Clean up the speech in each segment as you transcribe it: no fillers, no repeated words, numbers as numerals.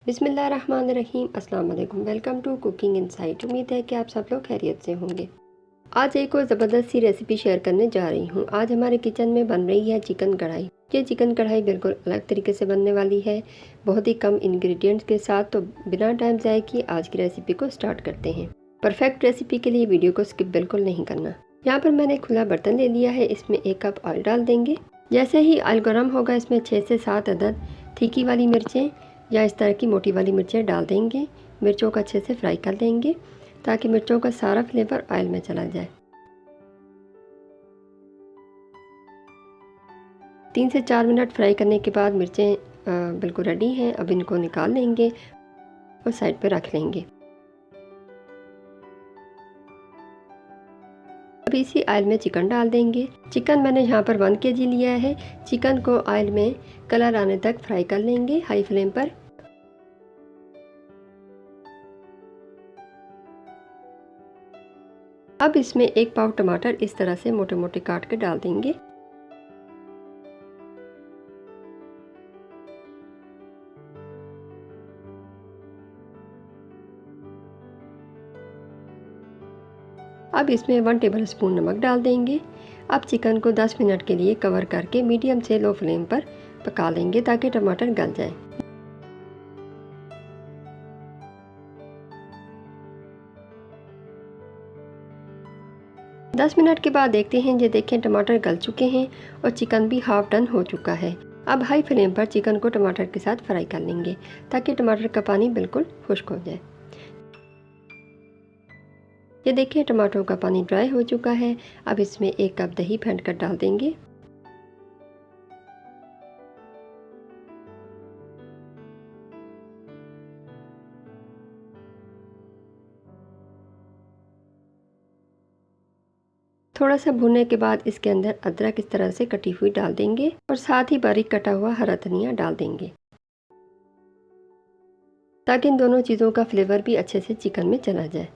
बिस्मिल्लाहिर्रहमानिर्रहीम। अस्सलाम वालेकुम। Welcome to cooking insight. उम्मीद है कि आप सब लोग खैरियत से होंगे। आज एक और ज़बरदस्त सी रेसिपी शेयर करने जा रही हूँ। आज हमारे किचन में बन रही है चिकन कढ़ाई। ये चिकन कढ़ाई बिल्कुल अलग तरीके से बनने वाली है, बहुत ही कम इंग्रेडिएंट्स के साथ। तो बिना टाइम ज़ाय किए आज की रेसिपी को स्टार्ट करते हैं। परफेक्ट रेसिपी के लिए वीडियो को स्किप बिल्कुल नहीं करना। यहाँ पर मैंने खुला बर्तन ले लिया है, इसमें 1 कप ऑयल डाल देंगे। जैसे ही ऑयल गर्म होगा इसमें 6 से 7 अदद तीखी वाली मिर्चें या इस तरह की मोटी वाली मिर्चें डाल देंगे। मिर्चों को अच्छे से फ्राई कर लेंगे ताकि मिर्चों का सारा फ्लेवर ऑयल में चला जाए। 3 से 4 मिनट फ्राई करने के बाद मिर्चें बिल्कुल रेडी हैं। अब इनको निकाल लेंगे और साइड पे रख लेंगे। अब इसी ऑयल में चिकन डाल देंगे। चिकन मैंने यहाँ पर 1 kg लिया है। चिकन को ऑयल में कलर आने तक फ्राई कर लेंगे हाई फ्लेम पर। अब इसमें 1 पाव टमाटर इस तरह से मोटे मोटे काट के डाल देंगे। अब इसमें 1 टेबलस्पून नमक डाल देंगे। अब चिकन को 10 मिनट के लिए कवर करके मीडियम से लो फ्लेम पर पका लेंगे ताकि टमाटर गल जाए। दस मिनट के बाद देखते हैं, ये देखें टमाटर गल चुके हैं और चिकन भी हाफ डन हो चुका है। अब हाई फ्लेम पर चिकन को टमाटर के साथ फ्राई कर लेंगे ताकि टमाटर का पानी बिल्कुल खुश्क हो जाए। ये देखिए टमाटरों का पानी ड्राई हो चुका है। अब इसमें 1 कप दही फेंट कर डाल देंगे। थोड़ा सा भुनने के बाद इसके अंदर अदरक इस तरह से कटी हुई डाल देंगे और साथ ही बारीक कटा हुआ हरा धनिया डाल देंगे ताकि इन दोनों चीज़ों का फ्लेवर भी अच्छे से चिकन में चला जाए।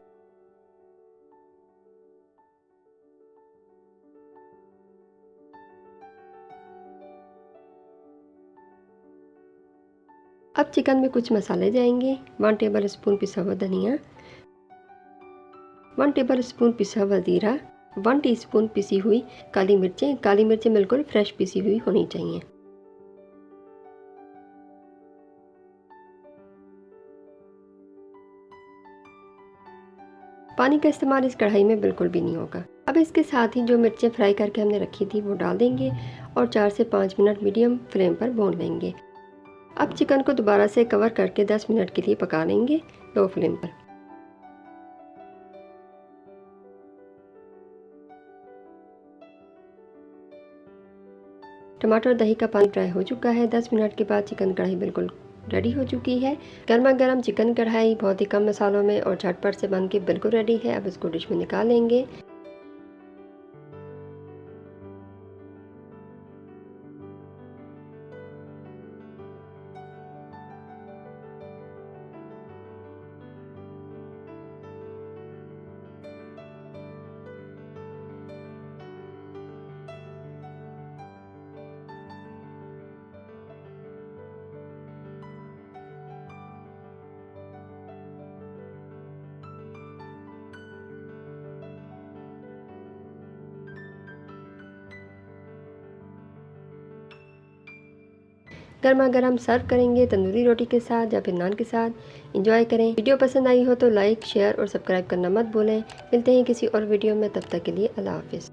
अब चिकन में कुछ मसाले जाएंगे। 1 टेबलस्पून पिसा हुआ धनिया, 1 टेबलस्पून पिसा हुआ जीरा, 1 टीस्पून पिसी हुई काली मिर्चें। काली मिर्चें बिल्कुल फ्रेश पिसी हुई होनी चाहिए। पानी का इस्तेमाल इस कढ़ाई में बिल्कुल भी नहीं होगा। अब इसके साथ ही जो मिर्चें फ्राई करके हमने रखी थी वो डाल देंगे और 4 से 5 मिनट मीडियम फ्लेम पर भून लेंगे। अब चिकन को दोबारा से कवर करके 10 मिनट के लिए पका लेंगे लो फ्लेम पर। टमाटर और दही का पानी ड्राई हो चुका है। 10 मिनट के बाद चिकन कढ़ाई बिल्कुल रेडी हो चुकी है। गर्मा गर्म चिकन कढ़ाई बहुत ही कम मसालों में और झटपट से बन के बिल्कुल रेडी है। अब इसको डिश में निकाल लेंगे। गर्मा गर्म सर्व करेंगे तंदूरी रोटी के साथ या फिर नान के साथ। एंजॉय करें। वीडियो पसंद आई हो तो लाइक शेयर और सब्सक्राइब करना मत भूलें। मिलते हैं किसी और वीडियो में, तब तक के लिए अल्लाह हाफिज़।